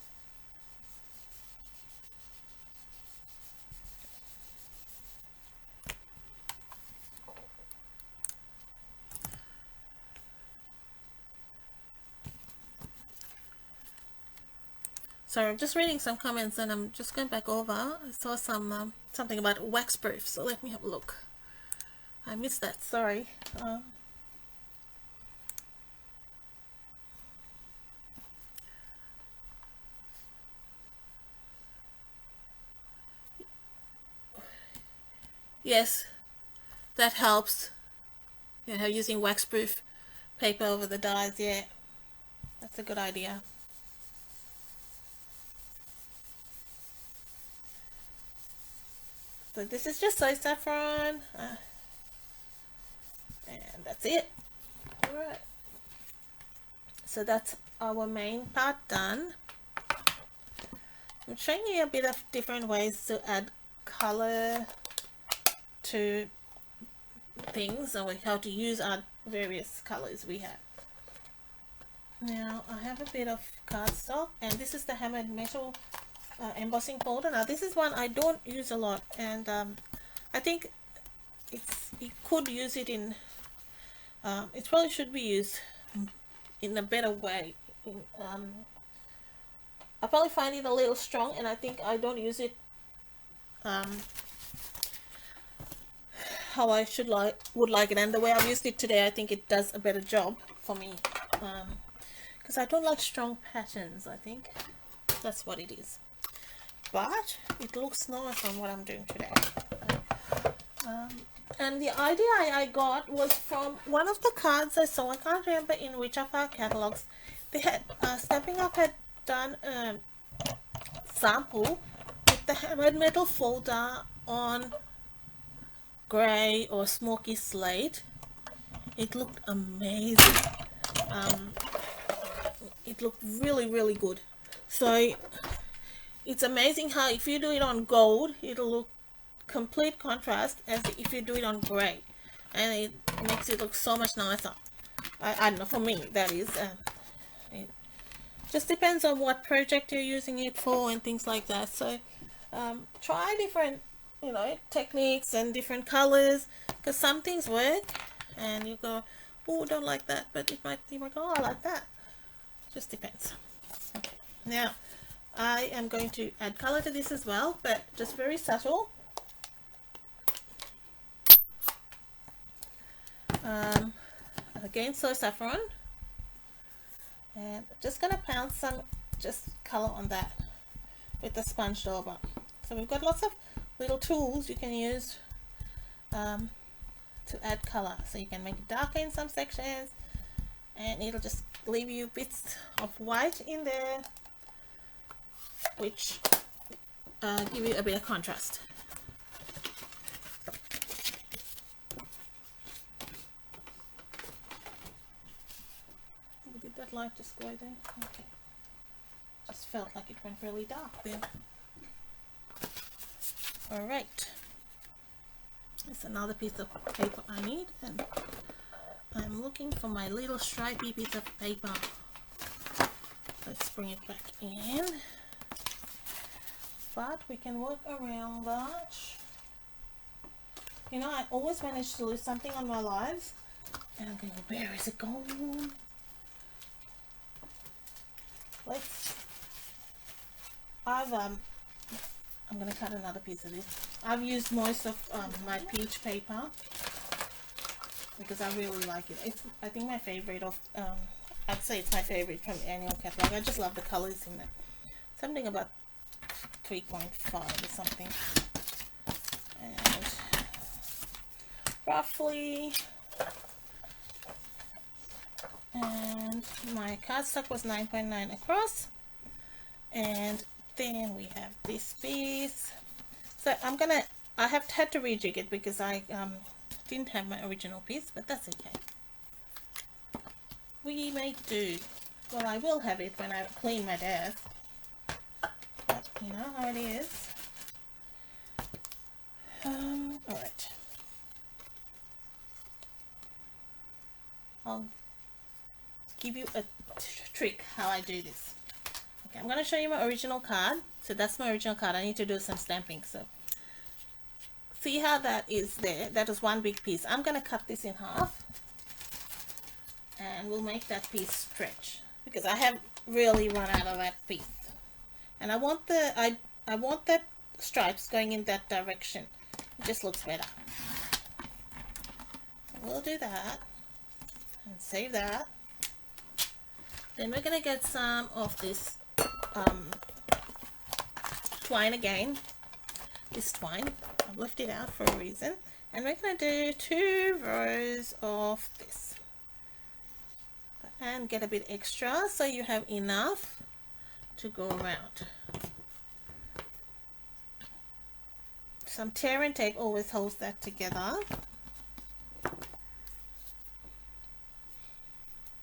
So I'm just reading some comments and I'm just going back over. I saw some something about wax proof, so let me have a look. I missed that, sorry. Yes, that helps. You know, using wax proof paper over the dyes, yeah, that's a good idea. So this is just soy saffron, and that's it. Alright, so that's our main part done. I'm showing you a bit of different ways to add color to things, or how to use our various colors we have. Now I have a bit of cardstock, and this is the hammered metal embossing powder. Now this is one I don't use a lot, and I think you could use it in it probably should be used in a better way. I probably find it a little strong, and I think I don't use it how I would like it, and the way I've used it today, I think it does a better job for me, because I don't like strong patterns. I think that's what it is, but it looks nice on what I'm doing today. And the idea I got was from one of the cards I saw. I can't remember in which of our catalogs. They had Stamping Up had done a sample with the hammered metal folder on grey or smoky slate. It looked amazing. It looked really good. So it's amazing how if you do it on gold, it'll look complete contrast as if you do it on grey, and it makes it look so much nicer. I don't know, for me that is. It just depends on what project you're using it for and things like that. So try different, you know, techniques and different colors, because some things work and you go, oh, don't like that, but you might go, oh, I like that. Just depends. Okay, now I am going to add color to this as well, but just very subtle. Again, soy saffron, and just gonna pound some just color on that with the sponge dauber. So we've got lots of little tools you can use to add color. So you can make it darker in some sections, and it'll just leave you bits of white in there, which give you a bit of contrast. Did that light just go there? Okay. Just felt like it went really dark there. Alright. There's another piece of paper I need, and I'm looking for my little stripy piece of paper. Let's bring it back in. But we can work around that. You know, I always manage to lose something on my lives. And I'm going, where is it gone? I'm going to cut another piece of this. I've used most of my peach paper because I really like it. It's, I think, my favorite of, I'd say it's my favorite from the annual catalog. I just love the colors in it. Something about 3.5 or something. And roughly, and my cardstock was 9.9 across. And then we have this piece. So I have had to rejig it because I didn't have my original piece, but that's okay. We may do. Well, I will have it when I clean my desk. But you know how it is. Alright. I'll give you a trick how I do this. Okay, I'm going to show you my original card. So that's my original card. I need to do some stamping. So see how that is there? That is one big piece. I'm going to cut this in half. And we'll make that piece stretch. Because I have really run out of that piece. And I want the I want that stripes going in that direction. It just looks better. We'll do that. And save that. Then we're going to get some of this twine again. This twine. I've left it out for a reason. And we're going to do 2 rows of this. And get a bit extra so you have enough to go around. Some tear and tape always holds that together.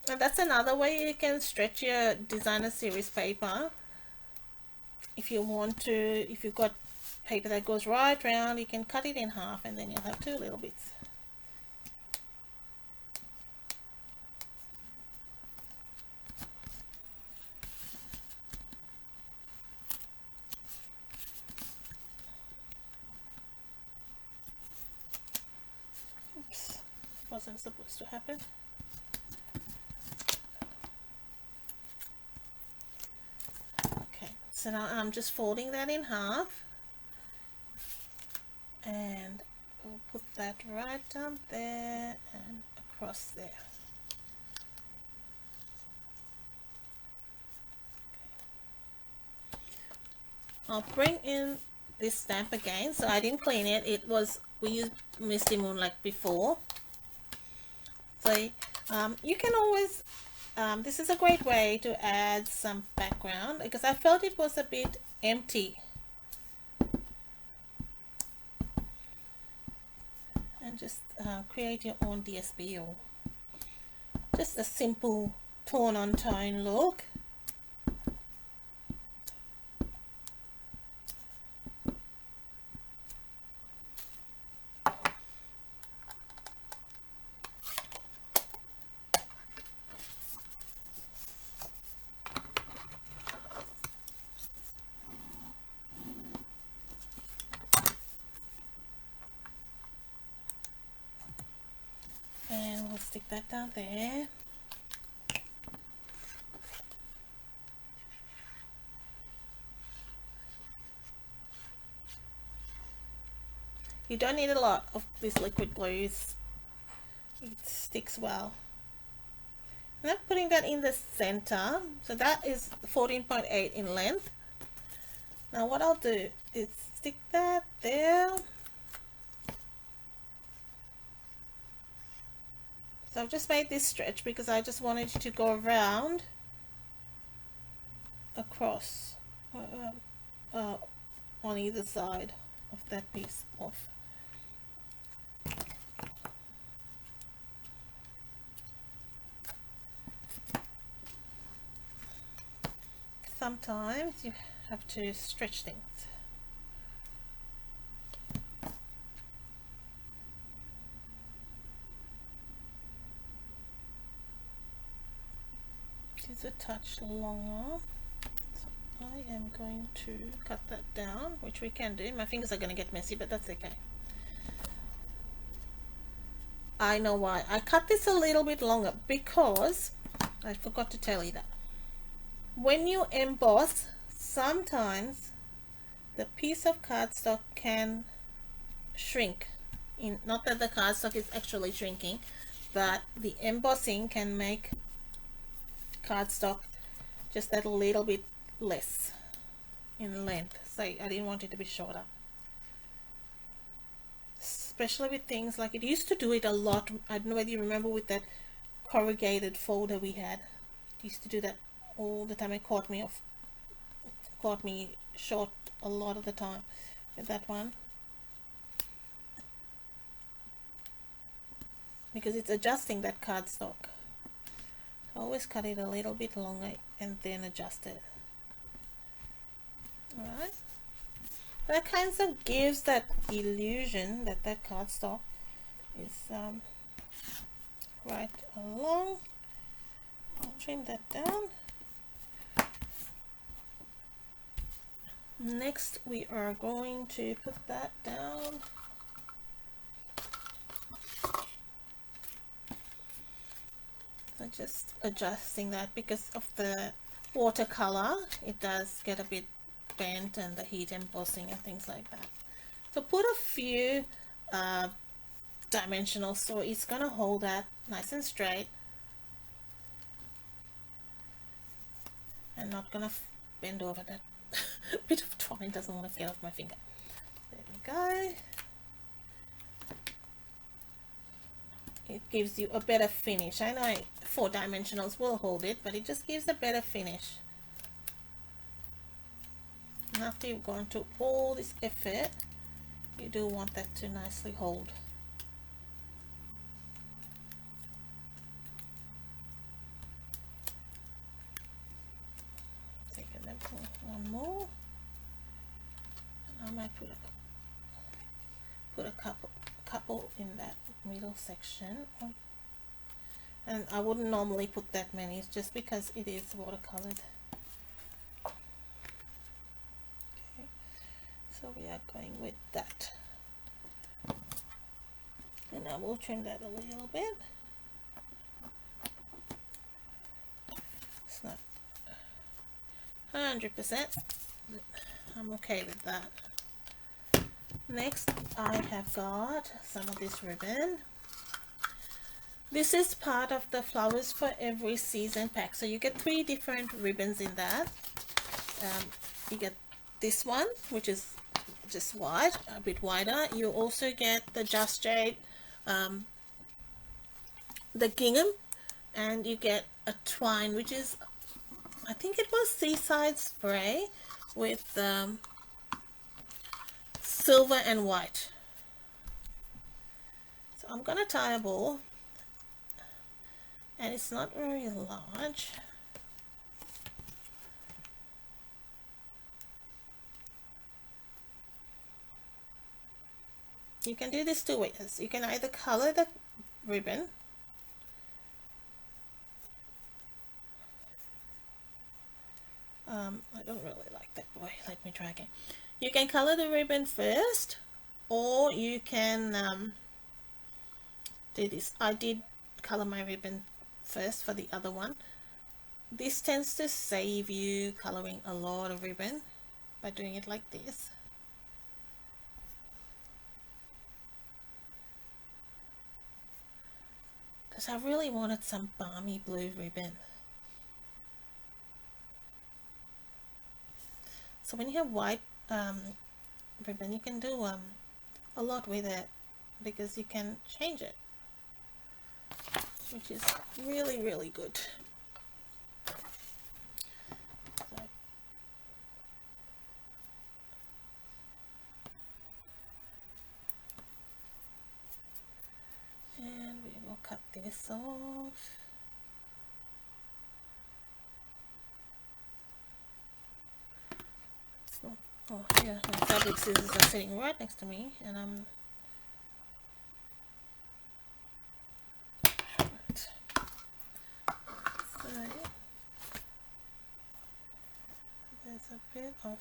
And that's another way you can stretch your designer series paper. If you want to, if you've got paper that goes right round, you can cut it in half and then you'll have 2 little bits. Oops, wasn't supposed to happen. So now I'm just folding that in half and we'll put that right down there and across there. Okay. I'll bring in this stamp again. So I didn't clean it. It was, we used Misty Moon like before. So you can always this is a great way to add some background because I felt it was a bit empty. And just create your own DSP or just a simple tone on tone look. And we'll stick that down there. You don't need a lot of this liquid glue. It sticks well. And I'm putting that in the center. So that is 14.8 in length. Now what I'll do is stick that there. So I've just made this stretch because I just wanted to go around across on either side of that piece off. Sometimes you have to stretch things. is a touch longer, so I am going to cut that down, which we can do. My fingers are going to get messy, but that's okay. I know why I cut this a little bit longer, because I forgot to tell you that when you emboss, sometimes the piece of cardstock can shrink. Not that the cardstock is actually shrinking, but the embossing can make cardstock just that little bit less in length. So I didn't want it to be shorter, especially with things like, it used to do it a lot. I don't know whether you remember with that corrugated folder we had. It used to do that all the time. It caught me short a lot of the time with that one, because it's adjusting that cardstock. I always cut it a little bit longer and then adjust it. Alright, that kind of gives that illusion that that cardstock is right along. I'll trim that down. Next we are going to put that down. So just adjusting that, because of the watercolor it does get a bit bent, and the heat embossing and things like that. So put a few dimensionals so it's gonna hold that nice and straight and not gonna bend over. That bit of twine doesn't want to get off my finger. There we go. It gives you a better finish. I know 4 dimensionals will hold it, but it just gives a better finish. And after you've gone through all this effort, you do want that to nicely hold. Taking them one more, and I might put a couple in that middle section, and I wouldn't normally put that many. It's just because it is watercolored. Okay, so we are going with that, and I will trim that a little bit. It's not 100%, but I'm okay with that. Next, I have got some of this ribbon. This is part of the Flowers for Every Season pack. So you get 3 different ribbons in that. You get this one, which is just wide, a bit wider. You also get the Just Jade, the gingham, and you get a twine, which is, I think it was Seaside Spray with silver and white. So I'm gonna tie a ball, and it's not very large. You can do this 2 ways. You can either color the ribbon, I don't really like that boy. Let me try again. You can color the ribbon first, or you can do this. I did color my ribbon first for the other one. This tends to save you coloring a lot of ribbon by doing it like this. Because I really wanted some balmy blue ribbon. So when you have white ribbon, you can do a lot with it, because you can change it, which is really, really good. So, and we will cut this off. Oh yeah, my fabric scissors are sitting right next to me, and I'm right. So there's a bit of,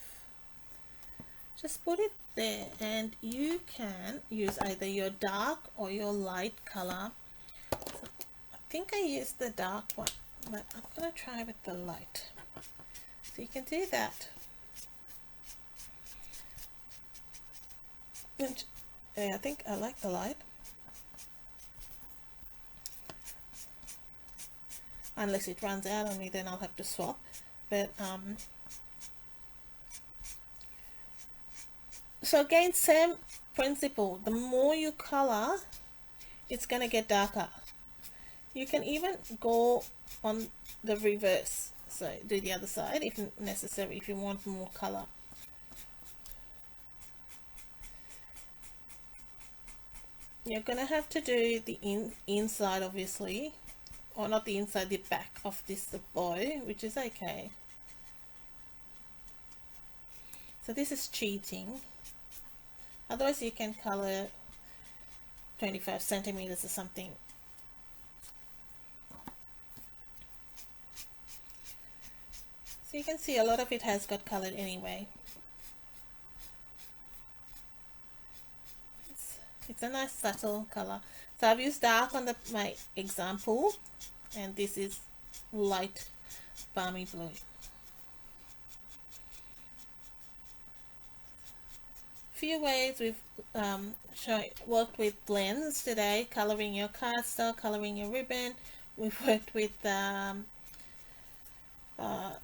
just put it there, and you can use either your dark or your light color. So I think I used the dark one, but I'm gonna try with the light. So you can do that. And yeah, I think I like the light. Unless it runs out on me, then I'll have to swap. But so again, same principle. The more you color, it's gonna get darker. You can even go on the reverse, so do the other side if necessary, if you want more color. You're gonna have to do the inside, obviously, or not the inside, the back of this bow, which is okay. So this is cheating. Otherwise you can color 25 centimeters or something. So you can see a lot of it has got colored anyway. It's a nice subtle color. So I've used dark on my example, and this is light balmy blue. Few ways we've worked with blends today: coloring your cardstock, coloring your ribbon. We've worked with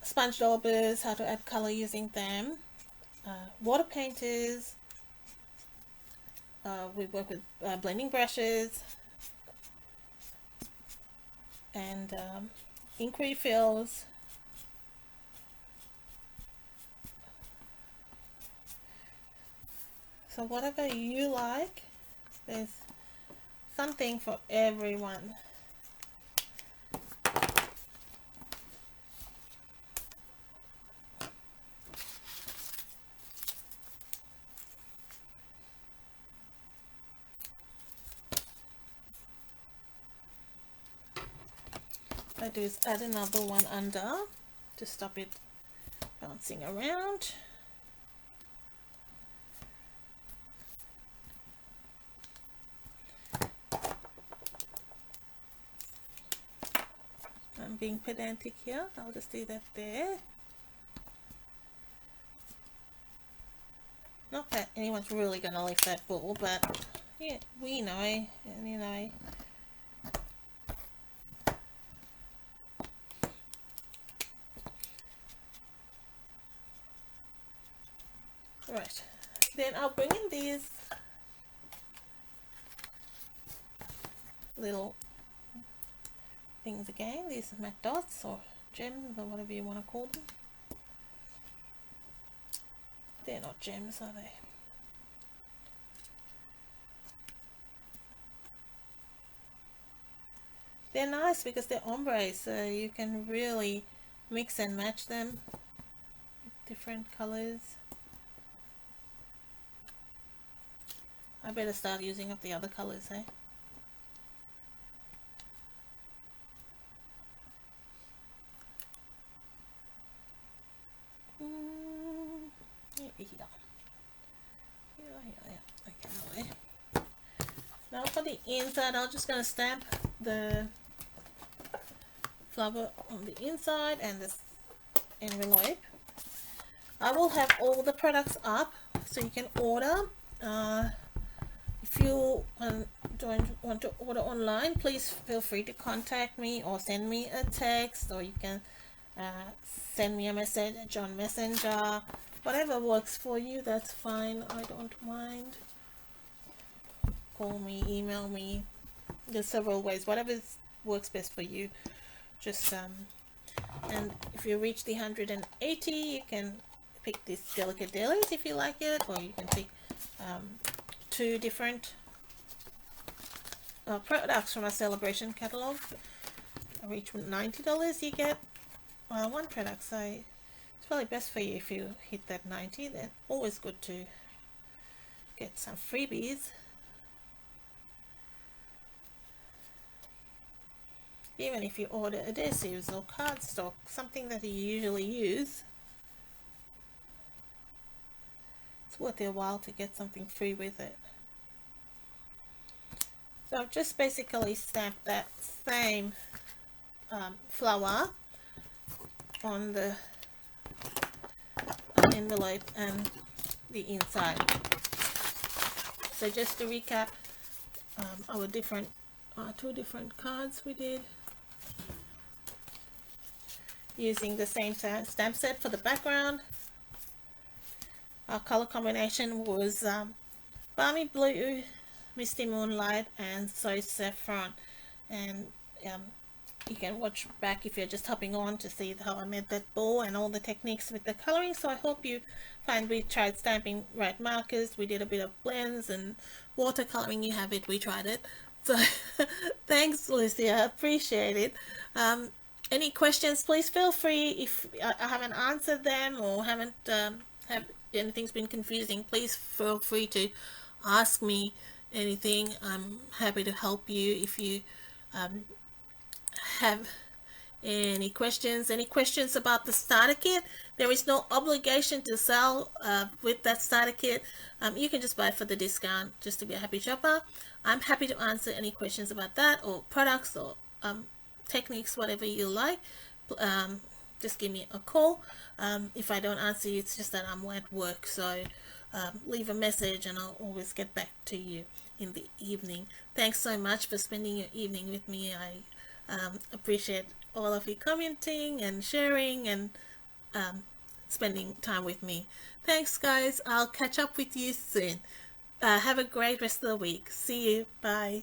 sponge daubers, how to add color using them, water painters. We work with blending brushes and ink refills. So whatever you like, there's something for everyone. What I do is add another one under to stop it bouncing around. I'm being pedantic here. I'll just do that there. Not that anyone's really going to lift that ball, but yeah, we know, and you know. Right, then I'll bring in these little things again, these matte dots or gems or whatever you want to call them. They're not gems, are they? They're nice because they're ombre, so you can really mix and match them with different colors. I better start using up the other colors, eh? Okay, now for the inside, I'm just going to stamp the flower on the inside and this envelope. I will have all the products up so you can order. If you don't want to order online, please feel free to contact me or send me a text, or you can send me a message on Messenger. Whatever works for you, that's fine. I don't mind. Call me, email me. There's several ways. Whatever works best for you. Just and if you reach the 180, you can pick this Delicate Dahlias if you like it, or you can pick 2 different products from our Sale-A-Bration catalog. For each $90, you get 1 product. So it's probably best for you if you hit that 90. Then always good to get some freebies. Even if you order adhesives or cardstock, something that you usually use, it's worth your while to get something free with it. So I've just basically stamped that same flower on the envelope and the inside. So just to recap, our different two different cards we did using the same stamp set for the background. Our color combination was Balmy Blue, Misty Moonlight, and Soy Saffron. And you can watch back if you're just hopping on to see how I made that bow and all the techniques with the coloring. So I hope you find we tried stamping right markers. We did a bit of blends and watercoloring. You have it, we tried it. So thanks, Lucy, I appreciate it. Any questions, please feel free. If I haven't answered them or haven't have anything's been confusing, please feel free to ask me anything. I'm happy to help you. If you have any questions about the starter kit, there is no obligation to sell with that starter kit. You can just buy it for the discount just to be a happy shopper. I'm happy to answer any questions about that or products or techniques, whatever you like. Just give me a call. If I don't answer you, it's just that I'm at work, so leave a message and I'll always get back to you in the evening. Thanks so much for spending your evening with me. I appreciate all of you commenting and sharing and spending time with me. Thanks, guys. I'll catch up with you soon. Have a great rest of the week. See you. Bye.